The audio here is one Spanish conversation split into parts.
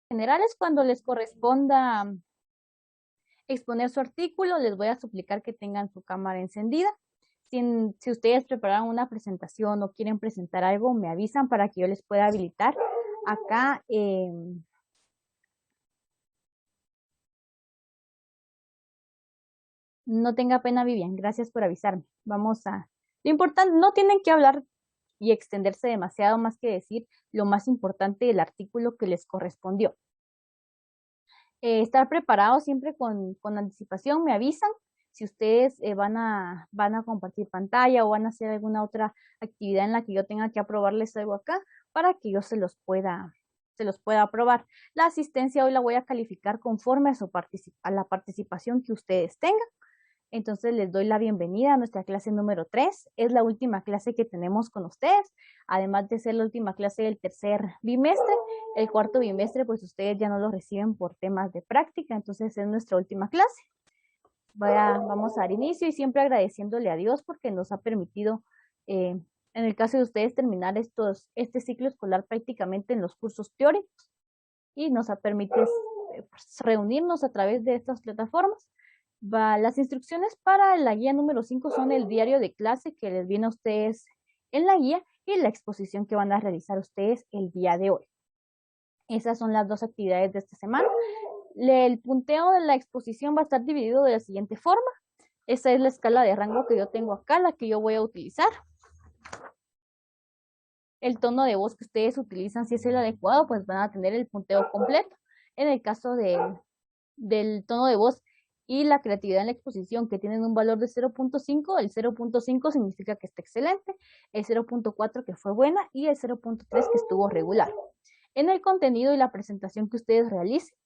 generales, cuando les corresponda exponer su artículo, les voy a suplicar que tengan su cámara encendida. Si ustedes prepararon una presentación o quieren presentar algo, me avisan para que yo les pueda habilitar acá. No tenga pena, Vivian, gracias por avisarme. Lo importante, no tienen que hablar y extenderse demasiado más que decir lo más importante del artículo que les correspondió. Estar preparados siempre con anticipación, me avisan si ustedes van a compartir pantalla o van a hacer alguna otra actividad en la que yo tenga que aprobarles algo acá para que yo se los pueda aprobar. La asistencia hoy la voy a calificar conforme a la participación que ustedes tengan. Entonces les doy la bienvenida a nuestra clase número 3. Es la última clase que tenemos con ustedes, además de ser la última clase del tercer bimestre. El cuarto bimestre, pues ustedes ya no lo reciben por temas de práctica, entonces es nuestra última clase. Vamos a dar inicio y siempre agradeciéndole a Dios porque nos ha permitido, en el caso de ustedes, terminar este ciclo escolar prácticamente en los cursos teóricos y nos ha permitido reunirnos a través de estas plataformas. Las instrucciones para la guía número 5 son el diario de clase que les viene a ustedes en la guía y la exposición que van a realizar ustedes el día de hoy. Esas son las dos actividades de esta semana. El punteo de la exposición va a estar dividido de la siguiente forma. Esa es la escala de rango que yo tengo acá, la que yo voy a utilizar. El tono de voz que ustedes utilizan, si es el adecuado, pues van a tener el punteo completo. En el caso del tono de voz y la creatividad en la exposición, que tienen un valor de 0.5, el 0.5 significa que está excelente, el 0.4 que fue buena y el 0.3 que estuvo regular. En el contenido y la presentación que ustedes realicen,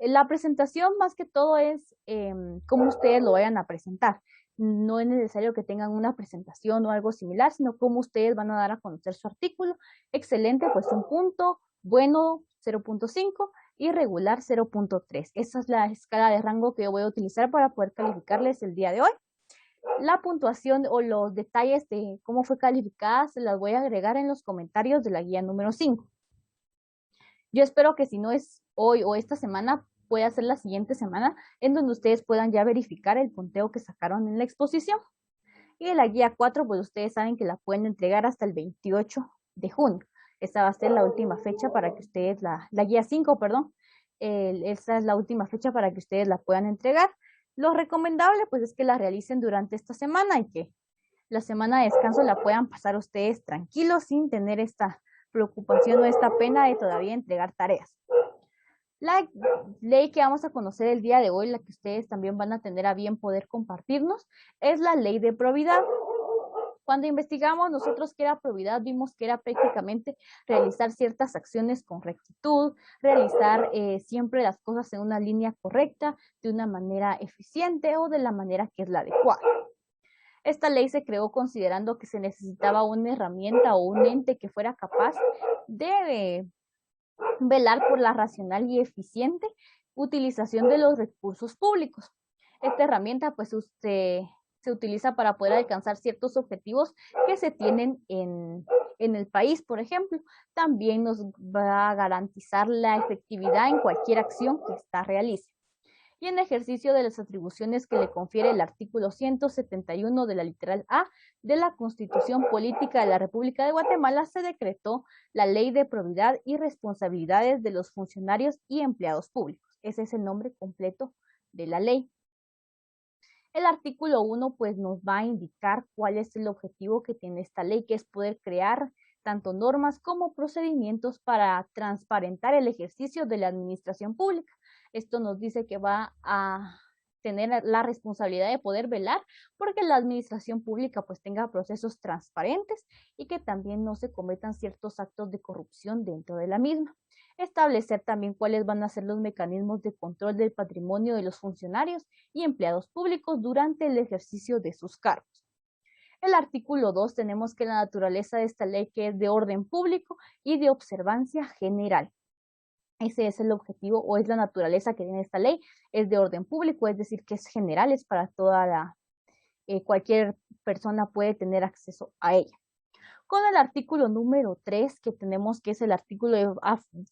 la presentación más que todo es cómo ustedes lo vayan a presentar. No es necesario que tengan una presentación o algo similar, sino cómo ustedes van a dar a conocer su artículo. Excelente, pues un punto, bueno 0.5 y regular 0.3. Esa es la escala de rango que yo voy a utilizar para poder calificarles el día de hoy. La puntuación o los detalles de cómo fue calificada se las voy a agregar en los comentarios de la guía número 5. Yo espero que si no es hoy o esta semana, pueda ser la siguiente semana, en donde ustedes puedan ya verificar el punteo que sacaron en la exposición. Y en la guía 4, pues ustedes saben que la pueden entregar hasta el 28 de junio. Esta va a ser la última fecha para que ustedes, la guía 5, perdón, esa es la última fecha para que ustedes la puedan entregar. Lo recomendable, pues, es que la realicen durante esta semana y que la semana de descanso la puedan pasar ustedes tranquilos sin tener esta preocupación o esta pena de todavía entregar tareas. La ley que vamos a conocer el día de hoy, la que ustedes también van a tener a bien poder compartirnos, es la ley de probidad. Cuando investigamos nosotros qué era probidad, vimos que era prácticamente realizar ciertas acciones con rectitud, realizar siempre las cosas en una línea correcta, de una manera eficiente o de la manera que es la adecuada. Esta ley se creó considerando que se necesitaba una herramienta o un ente que fuera capaz de velar por la racional y eficiente utilización de los recursos públicos. Esta herramienta pues se utiliza para poder alcanzar ciertos objetivos que se tienen en el país, por ejemplo. También nos va a garantizar la efectividad en cualquier acción que ésta realice. Y en ejercicio de las atribuciones que le confiere el artículo 171 de la literal A de la Constitución Política de la República de Guatemala, se decretó la Ley de Probidad y Responsabilidades de los Funcionarios y Empleados Públicos. Ese es el nombre completo de la ley. El artículo 1 pues nos va a indicar cuál es el objetivo que tiene esta ley, que es poder crear tanto normas como procedimientos para transparentar el ejercicio de la administración pública. Esto nos dice que va a tener la responsabilidad de poder velar porque la administración pública pues tenga procesos transparentes y que también no se cometan ciertos actos de corrupción dentro de la misma. Establecer también cuáles van a ser los mecanismos de control del patrimonio de los funcionarios y empleados públicos durante el ejercicio de sus cargos. El artículo 2 tenemos que la naturaleza de esta ley que es de orden público y de observancia general. Ese es el objetivo o es la naturaleza que tiene esta ley, es de orden público, es decir, que es general, es para cualquier persona puede tener acceso a ella. con el artículo número 3 que tenemos, que es el artículo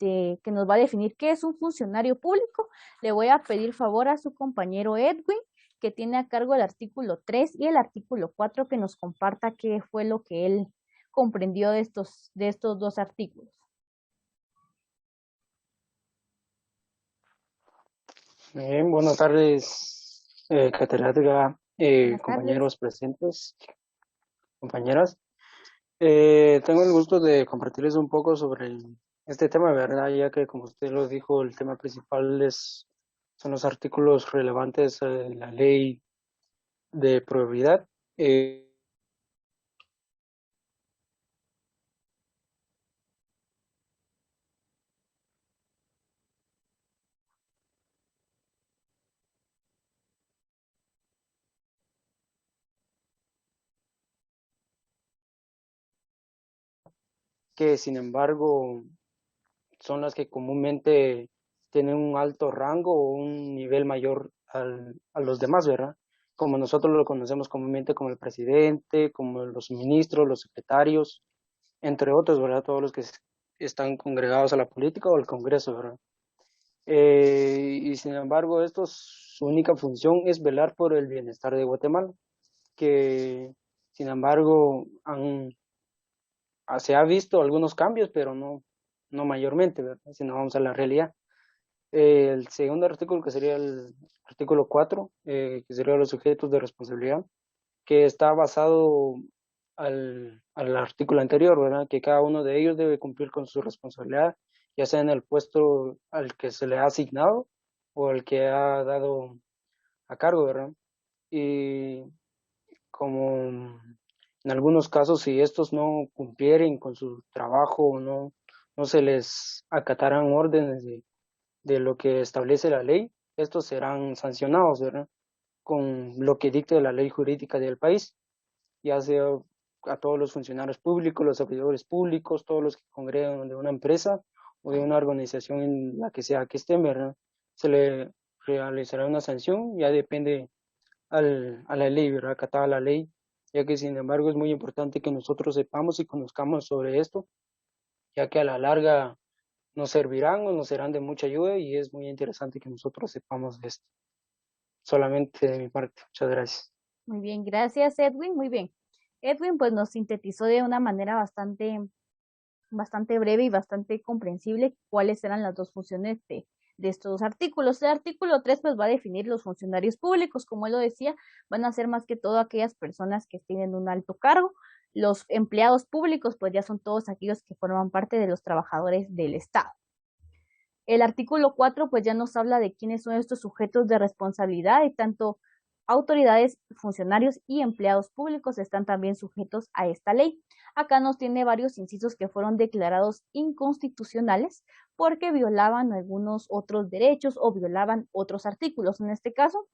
que nos va a definir qué es un funcionario público. Le voy a pedir favor a su compañero Edwin, que tiene a cargo el artículo 3 y el artículo 4, que nos comparta qué fue lo que él comprendió de estos dos artículos. Bien, buenas tardes, catedrática, Buenas tardes. compañeros presentes, compañeras. Tengo el gusto de compartirles un poco sobre este tema, ¿verdad? Ya que, como usted lo dijo, el tema principal son los artículos relevantes de la ley de probidad. Que, sin embargo, son las que comúnmente tienen un alto rango o un nivel mayor a los demás, ¿verdad? Como nosotros lo conocemos comúnmente como el presidente, como los ministros, los secretarios, entre otros, ¿verdad? Todos los que están congregados a la política o al Congreso, ¿verdad? Y sin embargo, su única función es velar por el bienestar de Guatemala, que sin embargo se ha visto algunos cambios, pero no mayormente, ¿verdad? Si no vamos a la realidad. El segundo artículo, que sería el artículo 4, que sería los sujetos de responsabilidad, que está basado al artículo anterior, ¿verdad? Que cada uno de ellos debe cumplir con su responsabilidad, ya sea en el puesto al que se le ha asignado o al que ha dado a cargo, ¿verdad? Y como en algunos casos, si estos no cumplieren con su trabajo o no se les acatarán órdenes de lo que establece la ley, estos serán sancionados, ¿verdad? Con lo que dicte la ley jurídica del país, ya sea a todos los funcionarios públicos, los servidores públicos, todos los que congregan de una empresa o de una organización en la que sea que estén, ¿verdad? Se le realizará una sanción, ya depende a la ley, ¿verdad? Acatada a la ley, ya que sin embargo es muy importante que nosotros sepamos y conozcamos sobre esto, ya que a la larga nos servirán o nos serán de mucha ayuda y es muy interesante que nosotros sepamos de esto. Solamente de mi parte. Muchas gracias. Muy bien, gracias Edwin, muy bien. Edwin pues nos sintetizó de una manera bastante breve y bastante comprensible cuáles eran las dos funciones de estos dos artículos. El artículo 3 pues va a definir los funcionarios públicos, como él lo decía, van a ser más que todo aquellas personas que tienen un alto cargo. Los empleados públicos pues ya son todos aquellos que forman parte de los trabajadores del Estado. El artículo 4 pues ya nos habla de quiénes son estos sujetos de responsabilidad y tanto autoridades, funcionarios y empleados públicos están también sujetos a esta ley. Acá nos tiene varios incisos que fueron declarados inconstitucionales porque violaban algunos otros derechos o violaban otros artículos. En este caso,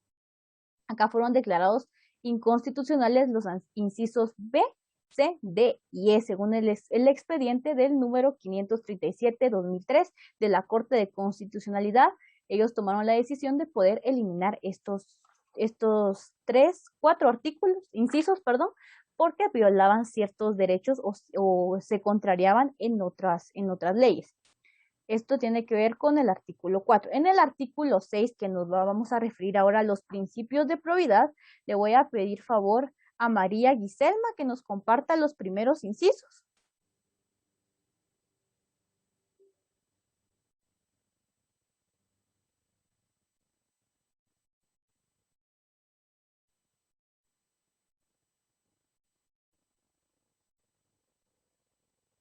acá fueron declarados inconstitucionales los incisos B, C, D y E, según el expediente del número 537-2003 de la Corte de Constitucionalidad. Ellos tomaron la decisión de poder eliminar estos cuatro artículos, incisos, perdón, porque violaban ciertos derechos o se contrariaban en otras leyes. Esto tiene que ver con el artículo 4. En el artículo 6, que nos vamos a referir ahora a los principios de probidad, le voy a pedir favor a María Guiselma que nos comparta los primeros incisos.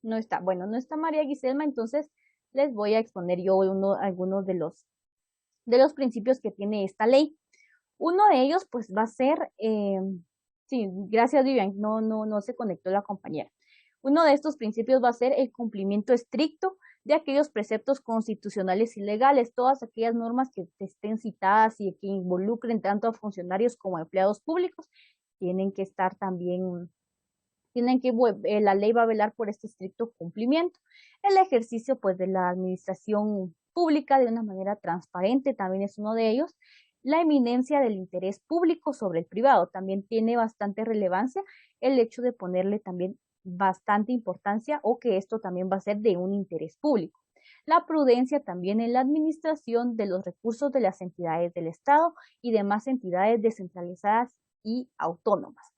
No está, bueno, no está María Guiselma, entonces les voy a exponer yo algunos de los principios que tiene esta ley. Uno de ellos, pues, va a ser, sí, gracias Vivian, no se conectó la compañera. Uno de estos principios va a ser el cumplimiento estricto de aquellos preceptos constitucionales y legales, todas aquellas normas que estén citadas y que involucren tanto a funcionarios como a empleados públicos, tienen que estar también, la ley va a velar por este estricto cumplimiento. El ejercicio, pues, de la administración pública de una manera transparente también es uno de ellos. La eminencia del interés público sobre el privado también tiene bastante relevancia el hecho de ponerle también bastante importancia o que esto también va a ser de un interés público. La prudencia también en la administración de los recursos de las entidades del Estado y demás entidades descentralizadas y autónomas.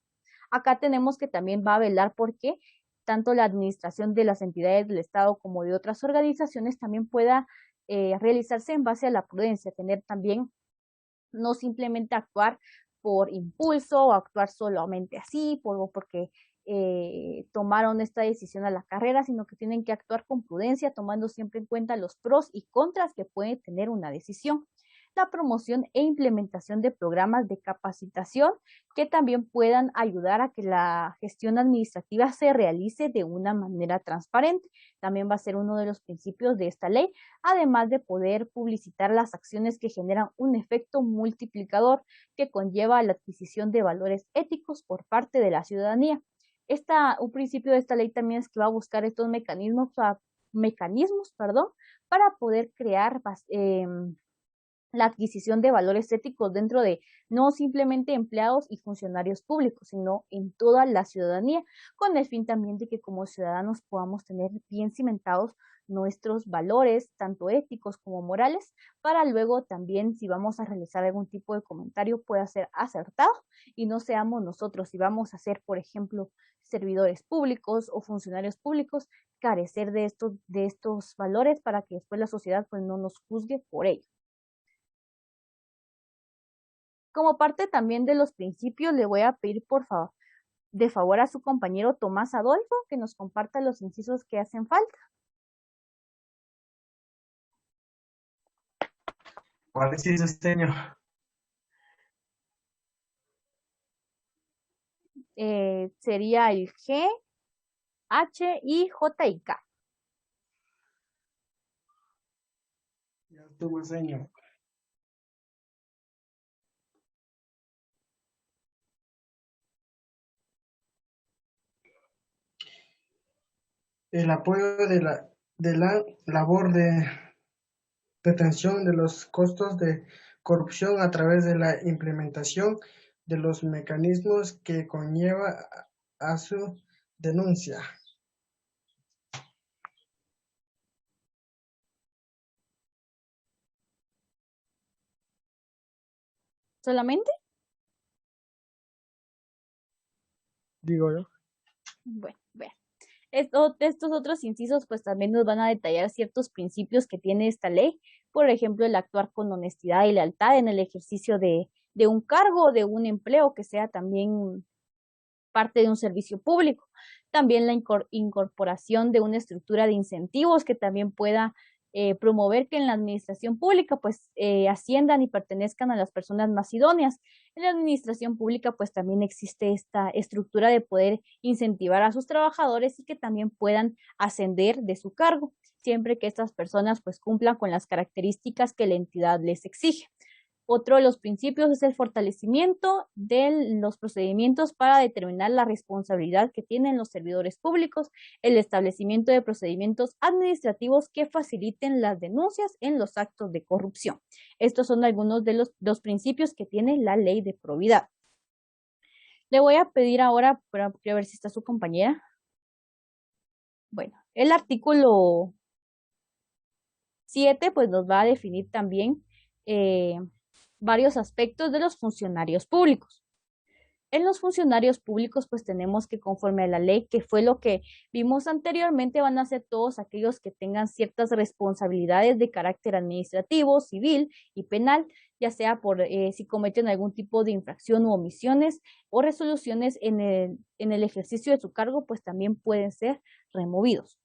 Acá tenemos que también va a velar porque tanto la administración de las entidades del Estado como de otras organizaciones también pueda realizarse en base a la prudencia, tener también no simplemente actuar por impulso o actuar solamente así, porque tomaron esta decisión a la carrera, sino que tienen que actuar con prudencia, tomando siempre en cuenta los pros y contras que puede tener una decisión. La promoción e implementación de programas de capacitación que también puedan ayudar a que la gestión administrativa se realice de una manera transparente. También va a ser uno de los principios de esta ley, además de poder publicitar las acciones que generan un efecto multiplicador que conlleva la adquisición de valores éticos por parte de la ciudadanía. Un principio de esta ley también es que va a buscar estos mecanismos, para poder crear la adquisición de valores éticos dentro de no simplemente empleados y funcionarios públicos, sino en toda la ciudadanía, con el fin también de que como ciudadanos podamos tener bien cimentados nuestros valores, tanto éticos como morales, para luego también, si vamos a realizar algún tipo de comentario, pueda ser acertado y no seamos nosotros, si vamos a ser, por ejemplo, servidores públicos o funcionarios públicos, carecer de estos valores para que después la sociedad pues no nos juzgue por ello. Como parte también de los principios, le voy a pedir por favor, de favor a su compañero Tomás Adolfo que nos comparta los incisos que hacen falta. ¿Cuál inciso, señor? Sería el G, H, I, J y K. Ya estuvo, señor. El apoyo de la labor de retención de los costos de corrupción a través de la implementación de los mecanismos que conlleva a su denuncia. ¿Solamente? Digo yo. Bueno, vean. Estos otros incisos pues también nos van a detallar ciertos principios que tiene esta ley. Por ejemplo, el actuar con honestidad y lealtad en el ejercicio de un cargo, de un empleo que sea también parte de un servicio público. También la incorporación de una estructura de incentivos que también pueda promover que en la administración pública pues asciendan y pertenezcan a las personas más idóneas. En la administración pública pues también existe esta estructura de poder incentivar a sus trabajadores y que también puedan ascender de su cargo, siempre que estas personas pues cumplan con las características que la entidad les exige. Otro de los principios es el fortalecimiento de los procedimientos para determinar la responsabilidad que tienen los servidores públicos, el establecimiento de procedimientos administrativos que faciliten las denuncias en los actos de corrupción. Estos son algunos de los principios que tiene la ley de probidad. Le voy a pedir ahora, para ver si está su compañera. Bueno, el artículo 7 pues nos va a definir también varios aspectos de los funcionarios públicos. En los funcionarios públicos, pues tenemos que conforme a la ley, que fue lo que vimos anteriormente, van a ser todos aquellos que tengan ciertas responsabilidades de carácter administrativo, civil y penal, ya sea por si cometen algún tipo de infracción u omisiones o resoluciones en el ejercicio de su cargo, pues también pueden ser removidos.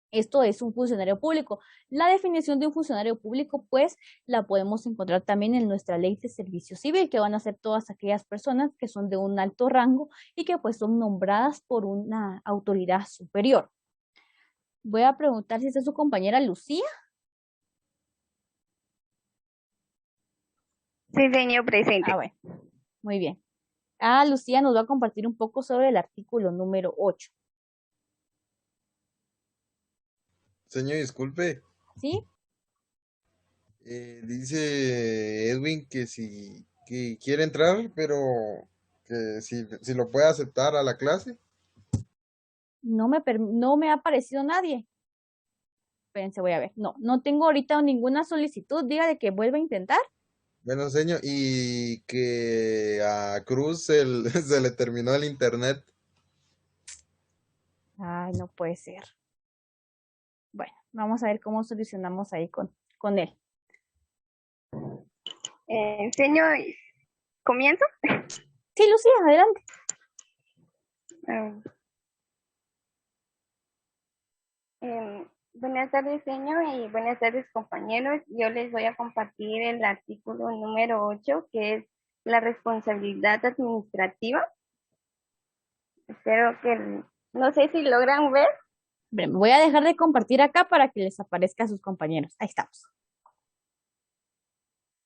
Esto es un funcionario público. La definición de un funcionario público, pues, la podemos encontrar también en nuestra ley de servicio civil, que van a ser todas aquellas personas que son de un alto rango y que pues son nombradas por una autoridad superior. Voy a preguntar si es su compañera Lucía. Sí, señor, presente. Bueno, muy bien. Lucía nos va a compartir un poco sobre el artículo número 8. Señor, disculpe. ¿Sí? Dice Edwin que si que quiere entrar, pero que si lo puede aceptar a la clase. no me ha aparecido nadie. Espérense, voy a ver. No tengo ahorita ninguna solicitud. Dígale que vuelva a intentar. Bueno, señor, y que a Cruz se le terminó el internet. Ay, no puede ser. Bueno, vamos a ver cómo solucionamos ahí con él. Señor, ¿comienzo? Sí, Lucía, adelante. Buenas tardes, señor, y buenas tardes, compañeros. Yo les voy a compartir el artículo número 8, que es la responsabilidad administrativa. Espero que, no sé si logran ver. Me voy a dejar de compartir acá para que les aparezca a sus compañeros. Ahí estamos.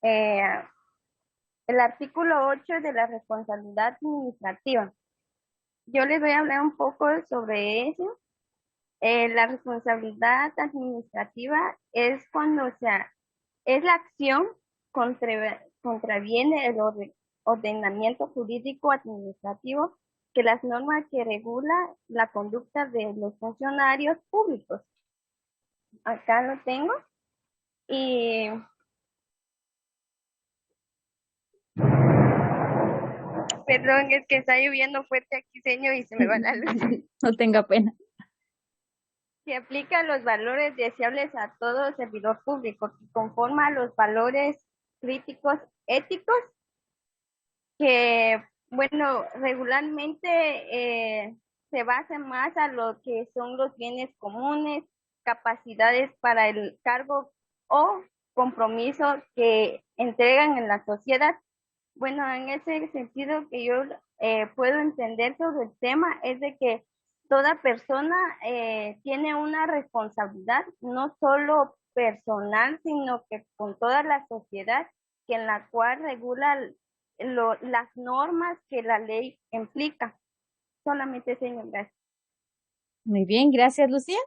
El artículo 8 de la responsabilidad administrativa. Yo les voy a hablar un poco sobre eso. La responsabilidad administrativa es cuando, es la acción contraviene el ordenamiento jurídico administrativo que las normas que regulan la conducta de los funcionarios públicos. Acá lo tengo. Y perdón, es que está lloviendo fuerte aquí, señor, y se me va la luz. No tenga pena. Se aplica los valores deseables a todo servidor público, que conforma los valores críticos éticos que, bueno, regularmente se basan más a lo que son los bienes comunes, capacidades para el cargo o compromiso que entregan en la sociedad. Bueno, en ese sentido que yo puedo entender sobre el tema es de que toda persona tiene una responsabilidad, no solo personal, sino que con toda la sociedad, que en la cual regula las normas que la ley implica. Solamente, señor, gracias. Muy bien, gracias, Lucía.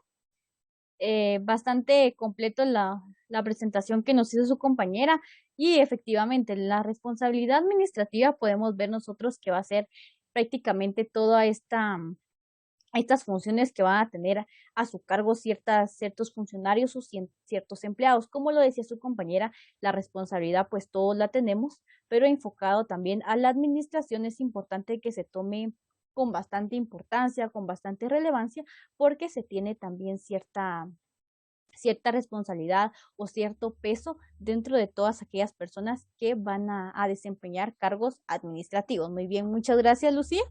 Bastante completo la presentación que nos hizo su compañera y efectivamente la responsabilidad administrativa podemos ver nosotros que va a ser prácticamente toda estas funciones que van a tener a su cargo ciertos funcionarios o ciertos empleados. Como lo decía su compañera, la responsabilidad pues todos la tenemos, pero enfocado también a la administración es importante que se tome con bastante importancia, con bastante relevancia, porque se tiene también cierta responsabilidad o cierto peso dentro de todas aquellas personas que van a desempeñar cargos administrativos. Muy bien, muchas gracias, Lucía.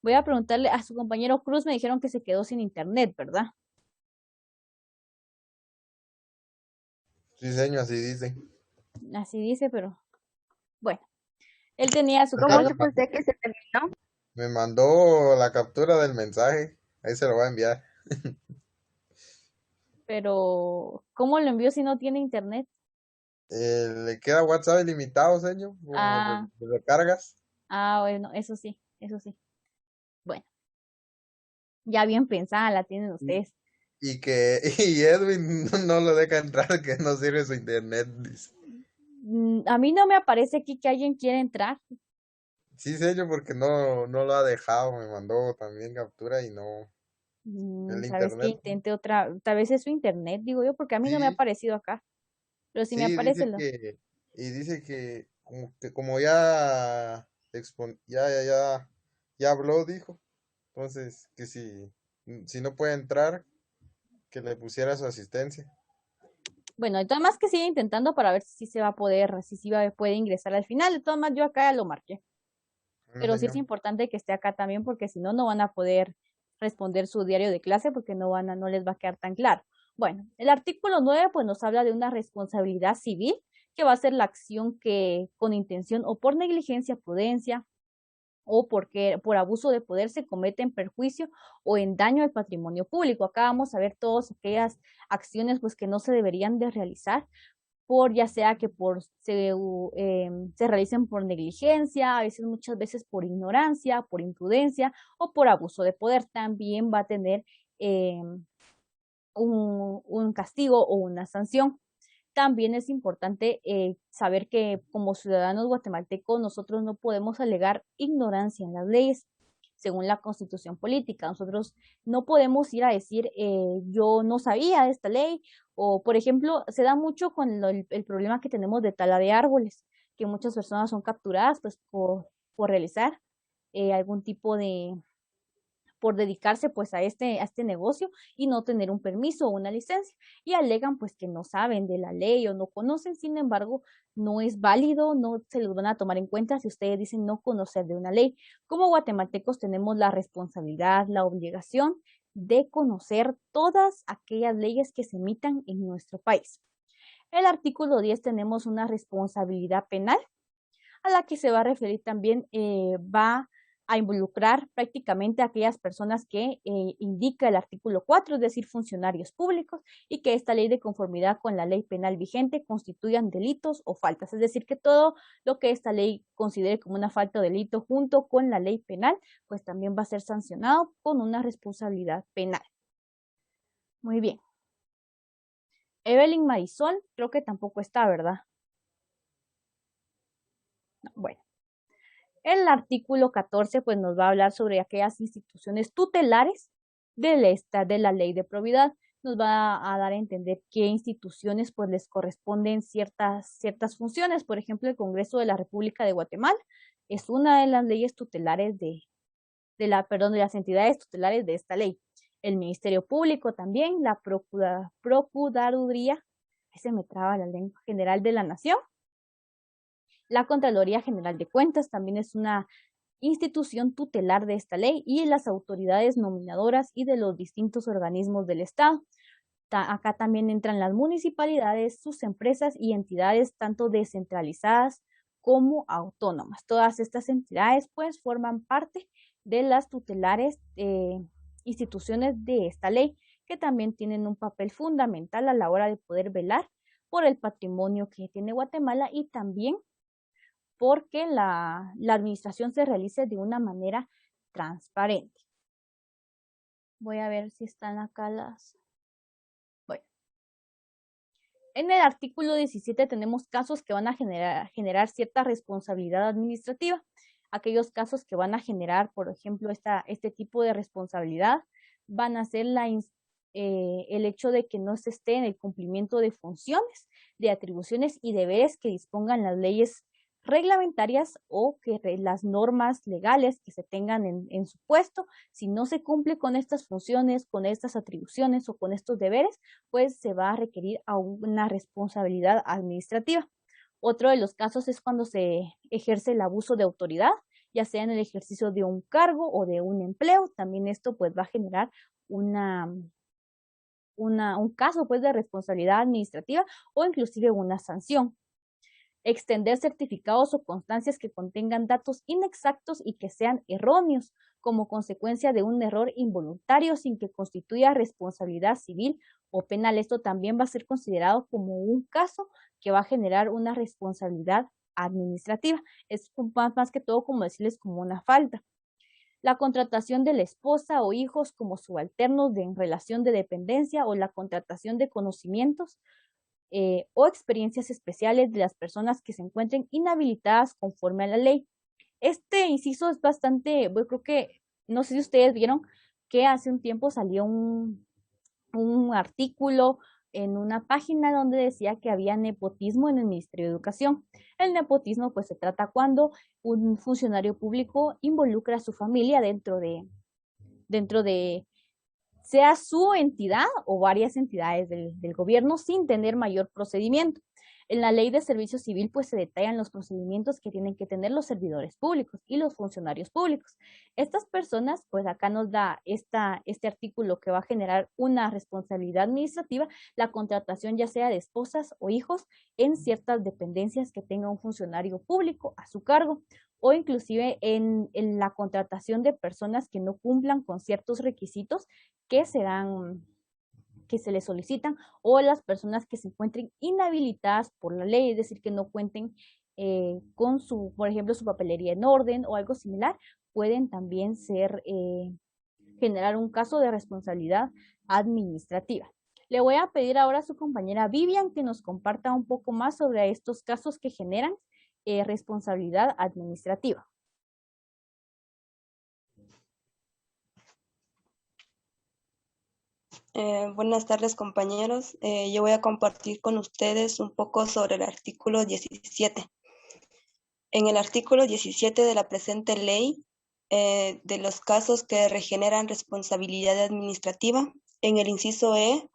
Voy a preguntarle a su compañero Cruz, me dijeron que se quedó sin internet, ¿verdad? Sí, señor, así dice. Así dice, pero bueno, él tenía a su ¿Cómo cargo, supo usted que se terminó? Me mandó la captura del mensaje. Ahí se lo va a enviar. pero ¿cómo lo envió si no tiene internet? Le queda WhatsApp ilimitado, señor, como Ah, recargas. bueno, eso sí, eso sí. Bueno, ya bien pensada la tienen ustedes. Y Edwin no lo deja entrar, que no sirve su internet, dice. A mí no me aparece aquí que alguien quiera entrar. Sí, señor, porque no lo ha dejado. Me mandó también captura y no. El ¿Sabes qué? internet. Intente otra, tal vez es su internet, digo yo, porque a mí no me ha Sí, aparecido acá. Pero si me sí, aparece lo. dice que como ya ya habló, dijo. Entonces, que si no puede entrar, que le pusiera su asistencia. Bueno, de todas más que siga intentando para ver si se va a poder, si sí puede ingresar al final. De todas más, yo acá ya lo marqué. Bueno, Pero sí es señor. importante que esté acá también porque si no, no van a poder responder su diario de clase porque no les va a quedar tan claro. Bueno, el artículo 9 pues nos habla de una responsabilidad civil que va a ser la acción que con intención o por negligencia, prudencia o porque por abuso de poder se comete en perjuicio o en daño al patrimonio público. Acá vamos a ver todas aquellas acciones pues que no se deberían de realizar por ya sea que se realicen por negligencia, a veces muchas veces por ignorancia, por imprudencia o por abuso de poder. También va a tener un castigo o una sanción. También es importante saber que como ciudadanos guatemaltecos nosotros no podemos alegar ignorancia en las leyes. según la Constitución política. Nosotros no podemos ir a decir, yo no sabía de esta ley, o por ejemplo, se da mucho con el problema que tenemos de tala de árboles, que muchas personas son capturadas pues por realizar algún tipo de, por dedicarse pues a este negocio y no tener un permiso o una licencia, y alegan pues que no saben de la ley o no conocen. Sin embargo, no es válido, no se los van a tomar en cuenta si ustedes dicen no conocer de una ley. Como guatemaltecos tenemos la responsabilidad, la obligación de conocer todas aquellas leyes que se emitan en nuestro país. El artículo 10 tenemos una responsabilidad penal, a la que se va a referir también, va a involucrar prácticamente a aquellas personas que indica el artículo 4, es decir, funcionarios públicos, y que esta ley de conformidad con la ley penal vigente constituyan delitos o faltas. Es decir, que todo lo que esta ley considere como una falta o delito junto con la ley penal, pues también va a ser sancionado con una responsabilidad penal. Muy bien. Evelyn Marisol, creo que tampoco está, ¿verdad? No, bueno. El artículo 14 pues nos va a hablar sobre aquellas instituciones tutelares de la ley de probidad. Nos va a dar a entender qué instituciones pues les corresponden ciertas funciones. Por ejemplo, el Congreso de la República de Guatemala es una de las leyes tutelares de las entidades tutelares de esta ley. El Ministerio Público también, la Procuraduría, se me traba la lengua, General de la Nación. La Contraloría General de Cuentas también es una institución tutelar de esta ley, y las autoridades nominadoras y de los distintos organismos del Estado. Acá también entran las municipalidades, sus empresas y entidades tanto descentralizadas como autónomas. Todas estas entidades pues forman parte de las tutelares instituciones de esta ley, que también tienen un papel fundamental a la hora de poder velar por el patrimonio que tiene Guatemala, y también porque la administración se realice de una manera transparente. Voy a ver si están acá las... Bueno. En el artículo 17 tenemos casos que van a generar cierta responsabilidad administrativa. Aquellos casos que van a generar, por ejemplo, este tipo de responsabilidad van a ser el hecho de que no se esté en el cumplimiento de funciones, de atribuciones y deberes que dispongan las leyes reglamentarias o que las normas legales que se tengan en su puesto. Si no se cumple con estas funciones, con estas atribuciones o con estos deberes, pues se va a requerir a una responsabilidad administrativa. Otro de los casos es cuando se ejerce el abuso de autoridad, ya sea en el ejercicio de un cargo o de un empleo. También esto pues va a generar un caso pues de responsabilidad administrativa o inclusive una sanción. Extender certificados o constancias que contengan datos inexactos y que sean erróneos como consecuencia de un error involuntario sin que constituya responsabilidad civil o penal. Esto también va a ser considerado como un caso que va a generar una responsabilidad administrativa. Es más que todo como decirles como una falta. La contratación de la esposa o hijos como subalternos en relación de dependencia, o la contratación de conocimientos o experiencias especiales de las personas que se encuentren inhabilitadas conforme a la ley. Este inciso es bastante, yo creo que, no sé si ustedes vieron que hace un tiempo salió un artículo en una página donde decía que había nepotismo en el Ministerio de Educación. El nepotismo pues se trata cuando un funcionario público involucra a su familia dentro de sea su entidad o varias entidades del gobierno sin tener mayor procedimiento. En la Ley de Servicio Civil pues se detallan los procedimientos que tienen que tener los servidores públicos y los funcionarios públicos. Estas personas, pues acá nos da este artículo que va a generar una responsabilidad administrativa, la contratación ya sea de esposas o hijos en ciertas dependencias que tenga un funcionario público a su cargo, o inclusive en la contratación de personas que no cumplan con ciertos requisitos que se les solicitan, o las personas que se encuentren inhabilitadas por la ley, es decir, que no cuenten con por ejemplo, su papelería en orden o algo similar, pueden también generar un caso de responsabilidad administrativa. Le voy a pedir ahora a su compañera Vivian que nos comparta un poco más sobre estos casos que generan responsabilidad administrativa. Buenas tardes, compañeros. Yo voy a compartir con ustedes un poco sobre el artículo 17. En el artículo 17 de la presente ley, de los casos que regeneran responsabilidad administrativa, en el inciso E,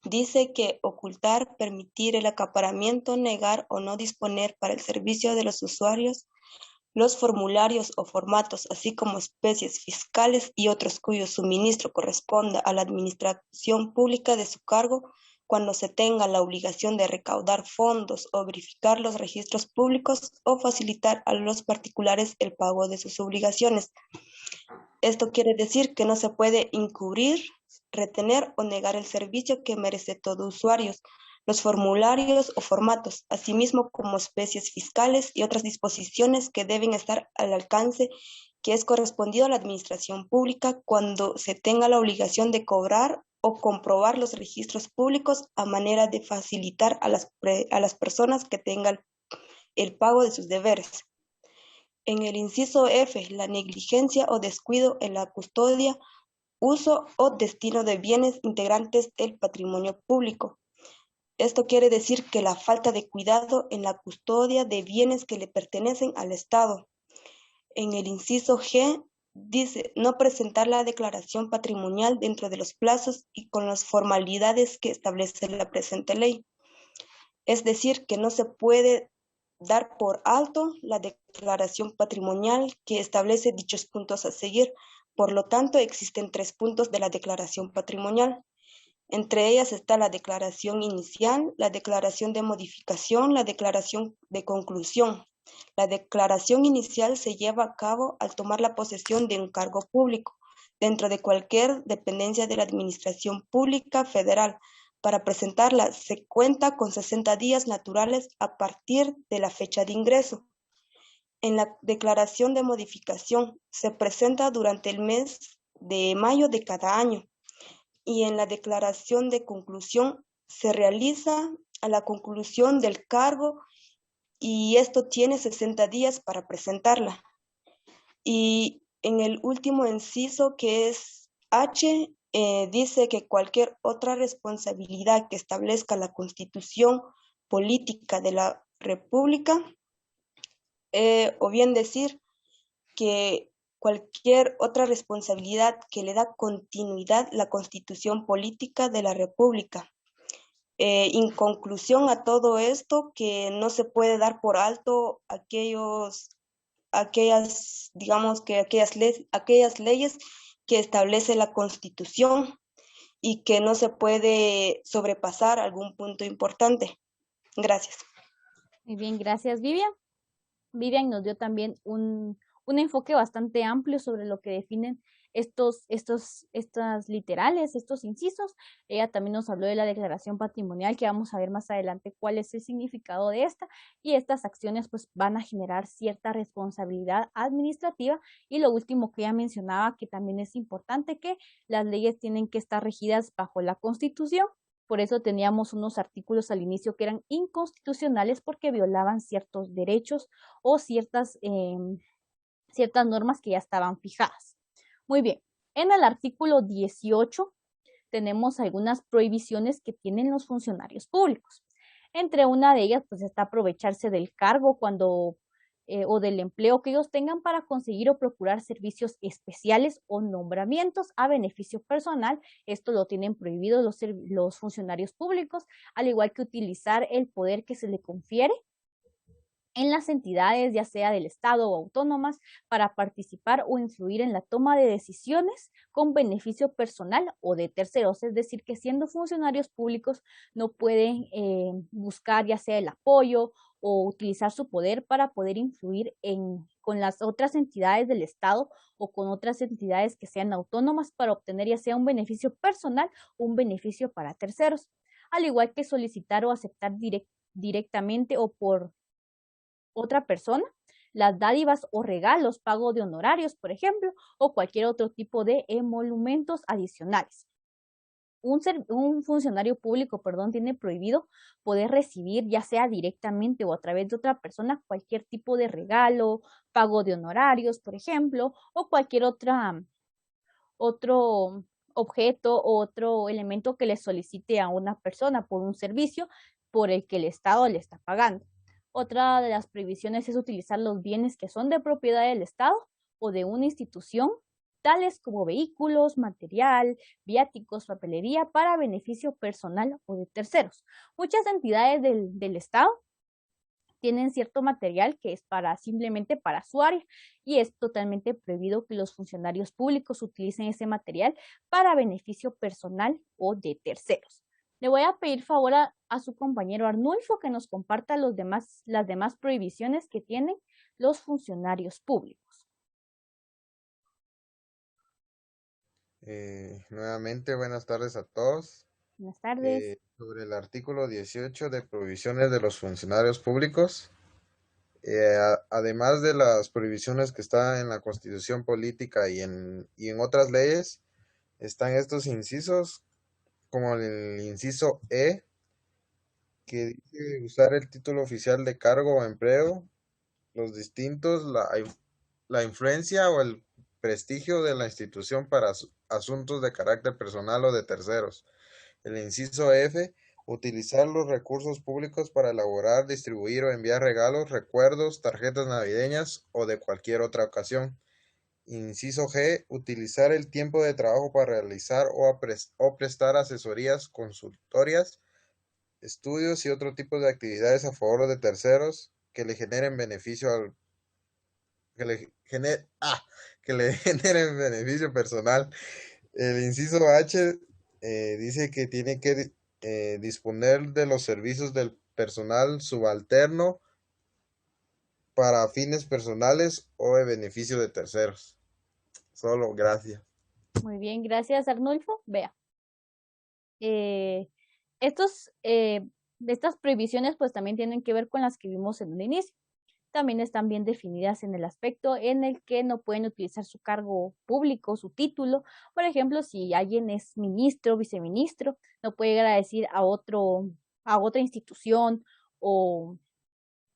dice que ocultar, permitir el acaparamiento, negar o no disponer para el servicio de los usuarios los formularios o formatos, así como especies fiscales y otros cuyo suministro corresponda a la administración pública de su cargo cuando se tenga la obligación de recaudar fondos o verificar los registros públicos o facilitar a los particulares el pago de sus obligaciones. Esto quiere decir que no se puede encubrir, retener o negar el servicio que merece todo usuario, los formularios o formatos, asimismo como especies fiscales y otras disposiciones que deben estar al alcance que es correspondido a la administración pública cuando se tenga la obligación de cobrar o comprobar los registros públicos a manera de facilitar a las personas que tengan el pago de sus deberes. En el inciso F, la negligencia o descuido en la custodia, uso o destino de bienes integrantes del patrimonio público. Esto quiere decir que la falta de cuidado en la custodia de bienes que le pertenecen al Estado. En el inciso G, dice no presentar la declaración patrimonial dentro de los plazos y con las formalidades que establece la presente ley. Es decir, que no se puede dar por alto la declaración patrimonial que establece dichos puntos a seguir. Por lo tanto, existen 3 puntos de la declaración patrimonial. Entre ellas está la declaración inicial, la declaración de modificación, la declaración de conclusión. La declaración inicial se lleva a cabo al tomar la posesión de un cargo público dentro de cualquier dependencia de la Administración Pública Federal. Para presentarla se cuenta con 60 días naturales a partir de la fecha de ingreso. En la declaración de modificación se presenta durante el mes de mayo de cada año y en la declaración de conclusión se realiza a la conclusión del cargo y esto tiene 60 días para presentarla. Y en el último inciso, que es H, dice que cualquier otra responsabilidad que establezca la Constitución Política de la República, o bien decir que cualquier otra responsabilidad que le da continuidad la Constitución Política de la República. En conclusión a todo esto, que no se puede dar por alto aquellas leyes que establece la Constitución y que no se puede sobrepasar algún punto importante. Gracias. Muy bien, gracias, Vivian. Vivian nos dio también un enfoque bastante amplio sobre lo que definen estas literales, estos incisos. Ella también nos habló de la declaración patrimonial, que vamos a ver más adelante cuál es el significado de esta, y estas acciones pues van a generar cierta responsabilidad administrativa. Y lo último que ella mencionaba, que también es importante, que las leyes tienen que estar regidas bajo la Constitución. Por eso teníamos unos artículos al inicio que eran inconstitucionales porque violaban ciertos derechos o ciertas normas que ya estaban fijadas. Muy bien, en el artículo 18 tenemos algunas prohibiciones que tienen los funcionarios públicos. Entre una de ellas, pues está aprovecharse del cargo o del empleo que ellos tengan para conseguir o procurar servicios especiales o nombramientos a beneficio personal. Esto lo tienen prohibido los funcionarios públicos, al igual que utilizar el poder que se le confiere en las entidades, ya sea del Estado o autónomas, para participar o influir en la toma de decisiones con beneficio personal o de terceros. Es decir, que siendo funcionarios públicos no pueden buscar ya sea el apoyo o utilizar su poder para poder influir con las otras entidades del Estado o con otras entidades que sean autónomas para obtener ya sea un beneficio personal o un beneficio para terceros, al igual que solicitar o aceptar directamente o por otra persona las dádivas o regalos, pago de honorarios, por ejemplo, o cualquier otro tipo de emolumentos adicionales. Un funcionario público, tiene prohibido poder recibir, ya sea directamente o a través de otra persona, cualquier tipo de regalo, pago de honorarios, por ejemplo, o cualquier otro objeto o otro elemento que le solicite a una persona por un servicio por el que el Estado le está pagando. Otra de las prohibiciones es utilizar los bienes que son de propiedad del Estado o de una institución, tales como vehículos, material, viáticos, papelería, para beneficio personal o de terceros. Muchas entidades del Estado tienen cierto material que es simplemente para su área y es totalmente prohibido que los funcionarios públicos utilicen ese material para beneficio personal o de terceros. Le voy a pedir favor a su compañero Arnulfo que nos comparta las demás prohibiciones que tienen los funcionarios públicos. Nuevamente, buenas tardes a todos. Buenas tardes. Sobre el artículo 18 de prohibiciones de los funcionarios públicos, además de las prohibiciones que están en la Constitución Política y en otras leyes, están estos incisos, como el inciso E, que dice usar el título oficial de cargo o empleo, los distintos, la influencia o el prestigio de la institución para asuntos de carácter personal o de terceros. El inciso F, utilizar los recursos públicos para elaborar, distribuir o enviar regalos, recuerdos, tarjetas navideñas o de cualquier otra ocasión. Inciso G, utilizar el tiempo de trabajo para realizar o prestar asesorías, consultorias, estudios y otro tipo de actividades a favor de terceros que le generen beneficio que le generen beneficio personal. El inciso H dice que tiene que disponer de los servicios del personal subalterno para fines personales o de beneficio de terceros. Solo, gracias. Muy bien, gracias Arnulfo. Vea. Estas prohibiciones pues también tienen que ver con las que vimos en un inicio. También están bien definidas en el aspecto en el que no pueden utilizar su cargo público, su título. Por ejemplo, si alguien es ministro, viceministro, no puede llegar a decir a otra institución o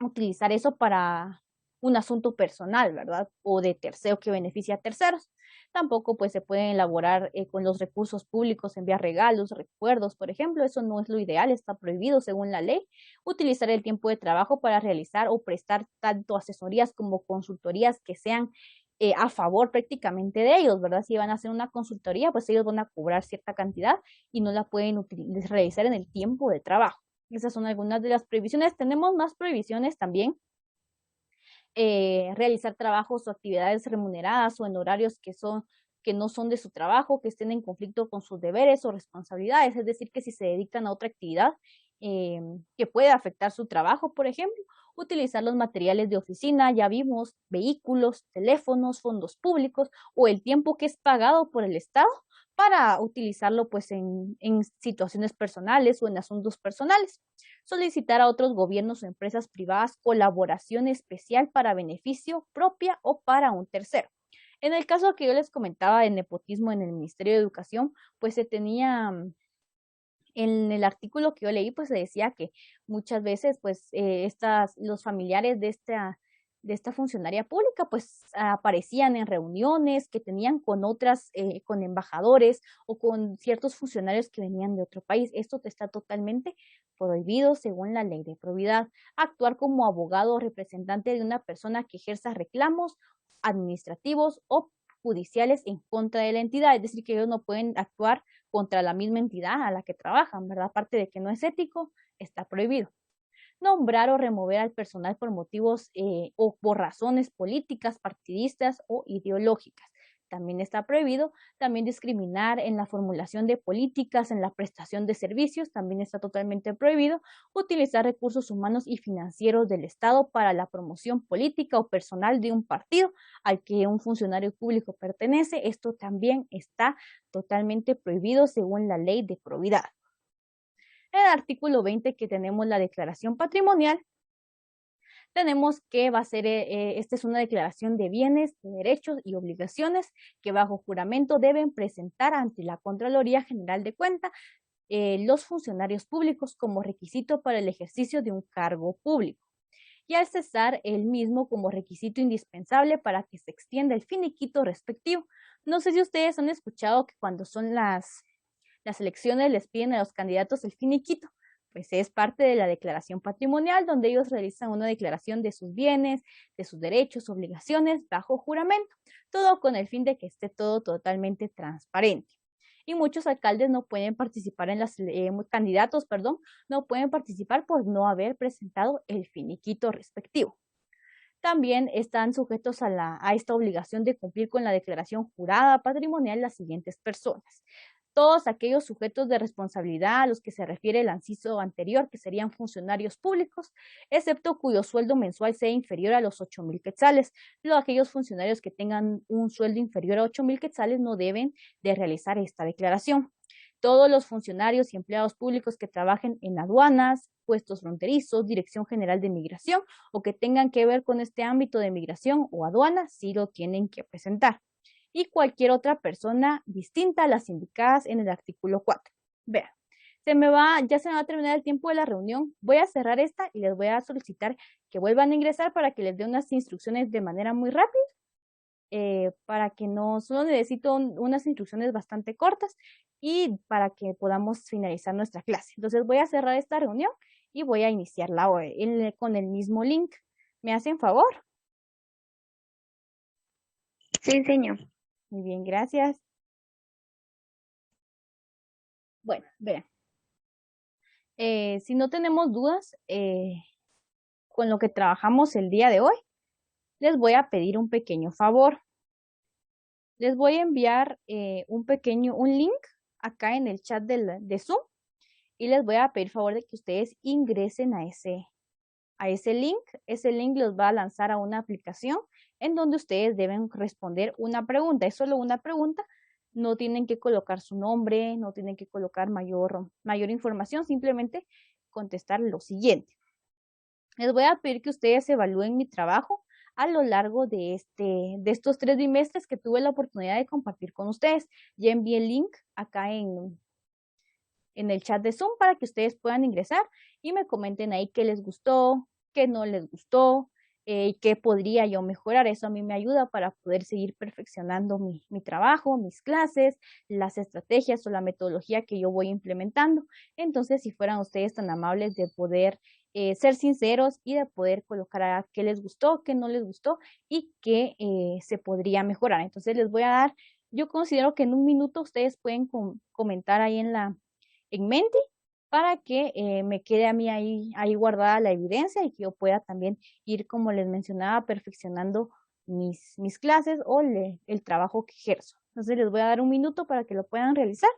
utilizar eso para un asunto personal, ¿verdad? O de tercero que beneficia a terceros. Tampoco pues se pueden elaborar con los recursos públicos, enviar regalos, recuerdos, por ejemplo. Eso no es lo ideal, está prohibido según la ley. Utilizar el tiempo de trabajo para realizar o prestar tanto asesorías como consultorías que sean a favor prácticamente de ellos, ¿verdad? Si van a hacer una consultoría, pues ellos van a cobrar cierta cantidad y no la pueden realizar en el tiempo de trabajo. Esas son algunas de las prohibiciones. Tenemos más prohibiciones también. Realizar trabajos o actividades remuneradas o en horarios que no son de su trabajo, que estén en conflicto con sus deberes o responsabilidades, es decir, que si se dedican a otra actividad que puede afectar su trabajo, por ejemplo, utilizar los materiales de oficina, ya vimos, vehículos, teléfonos, fondos públicos o el tiempo que es pagado por el Estado para utilizarlo pues en situaciones personales o en asuntos personales. Solicitar a otros gobiernos o empresas privadas colaboración especial para beneficio propia o para un tercero. En el caso que yo les comentaba de nepotismo en el Ministerio de Educación, pues se tenía, en el artículo que yo leí, pues se decía que muchas veces pues los familiares de esta funcionaria pública pues aparecían en reuniones que tenían con otras, con embajadores o con ciertos funcionarios que venían de otro país. Esto está totalmente prohibido según la ley de probidad. Actuar como abogado o representante de una persona que ejerza reclamos administrativos o judiciales en contra de la entidad, es decir, que ellos no pueden actuar contra la misma entidad a la que trabajan, ¿verdad? Aparte de que no es ético, está prohibido. Nombrar o remover al personal por motivos o por razones políticas, partidistas o ideológicas. También está prohibido. También discriminar en la formulación de políticas, en la prestación de servicios, también está totalmente prohibido. Utilizar recursos humanos y financieros del Estado para la promoción política o personal de un partido al que un funcionario público pertenece. Esto también está totalmente prohibido según la ley de probidad. En el artículo 20 que tenemos la declaración patrimonial, tenemos que va a ser, esta es una declaración de bienes, de derechos y obligaciones que bajo juramento deben presentar ante la Contraloría General de Cuentas los funcionarios públicos como requisito para el ejercicio de un cargo público. Y al cesar el mismo como requisito indispensable para que se extienda el finiquito respectivo, No sé si ustedes han escuchado que cuando son las elecciones les piden a los candidatos el finiquito. Pues es parte de la declaración patrimonial donde ellos realizan una declaración de sus bienes, de sus derechos, obligaciones bajo juramento, todo con el fin de que esté todo totalmente transparente. Y muchos alcaldes no pueden participar en las, candidatos, perdón, no pueden participar por no haber presentado el finiquito respectivo. También están sujetos a esta obligación de cumplir con la declaración jurada patrimonial las siguientes personas. Todos aquellos sujetos de responsabilidad a los que se refiere el inciso anterior, que serían funcionarios públicos, excepto cuyo sueldo mensual sea inferior a los 8,000 quetzales. Aquellos funcionarios que tengan un sueldo inferior a 8,000 quetzales no deben de realizar esta declaración. Todos los funcionarios y empleados públicos que trabajen en aduanas, puestos fronterizos, Dirección General de Migración o que tengan que ver con este ámbito de migración o aduanas, sí lo tienen que presentar. Y cualquier otra persona distinta a las indicadas en el artículo 4. Vean, ya se me va a terminar el tiempo de la reunión. Voy a cerrar esta y les voy a solicitar que vuelvan a ingresar para que les dé unas instrucciones de manera muy rápida. Para que no, solo necesito unas instrucciones bastante cortas y para que podamos finalizar nuestra clase. Entonces voy a cerrar esta reunión y voy a iniciarla con el mismo link. ¿Me hacen favor? Sí, señor. Muy bien, gracias. Bueno, vean. Si no tenemos dudas con lo que trabajamos el día de hoy, les voy a pedir un pequeño favor. Les voy a enviar un link acá en el chat de Zoom y les voy a pedir favor de que ustedes ingresen a ese link. Ese link los va a lanzar a una aplicación en donde ustedes deben responder una pregunta. Es solo una pregunta. No tienen que colocar su nombre, no tienen que colocar mayor información, simplemente contestar lo siguiente. Les voy a pedir que ustedes evalúen mi trabajo a lo largo de estos 3 bimestres que tuve la oportunidad de compartir con ustedes. Ya envié el link acá en el chat de Zoom para que ustedes puedan ingresar y me comenten ahí qué les gustó, qué no les gustó, qué podría yo mejorar. Eso a mí me ayuda para poder seguir perfeccionando mi trabajo, mis clases, las estrategias o la metodología que yo voy implementando. Entonces, si fueran ustedes tan amables de poder ser sinceros y de poder colocar a qué les gustó, qué no les gustó y qué se podría mejorar. Entonces, les voy a dar, yo considero que en un minuto ustedes pueden comentar ahí en mente para que me quede a mí ahí guardada la evidencia y que yo pueda también ir, como les mencionaba, perfeccionando mis clases o el trabajo que ejerzo. Entonces les voy a dar un minuto para que lo puedan realizar.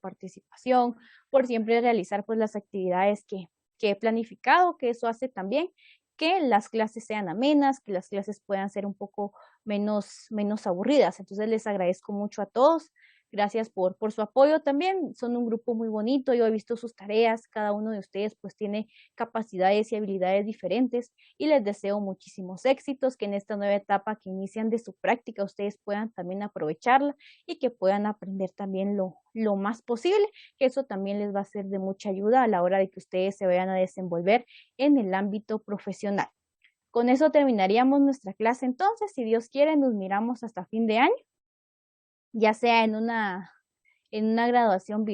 Participación, por siempre realizar pues las actividades que he planificado, que eso hace también que las clases sean amenas, que las clases puedan ser un poco menos aburridas. Entonces les agradezco mucho a todos. Gracias por su apoyo también. Son un grupo muy bonito. Yo he visto sus tareas. Cada uno de ustedes pues tiene capacidades y habilidades diferentes y les deseo muchísimos éxitos, que en esta nueva etapa que inician de su práctica ustedes puedan también aprovecharla y que puedan aprender también lo más posible, que eso también les va a ser de mucha ayuda a la hora de que ustedes se vayan a desenvolver en el ámbito profesional. Con eso terminaríamos nuestra clase entonces. Si Dios quiere, nos miramos hasta fin de año, ya sea en una graduación virtual.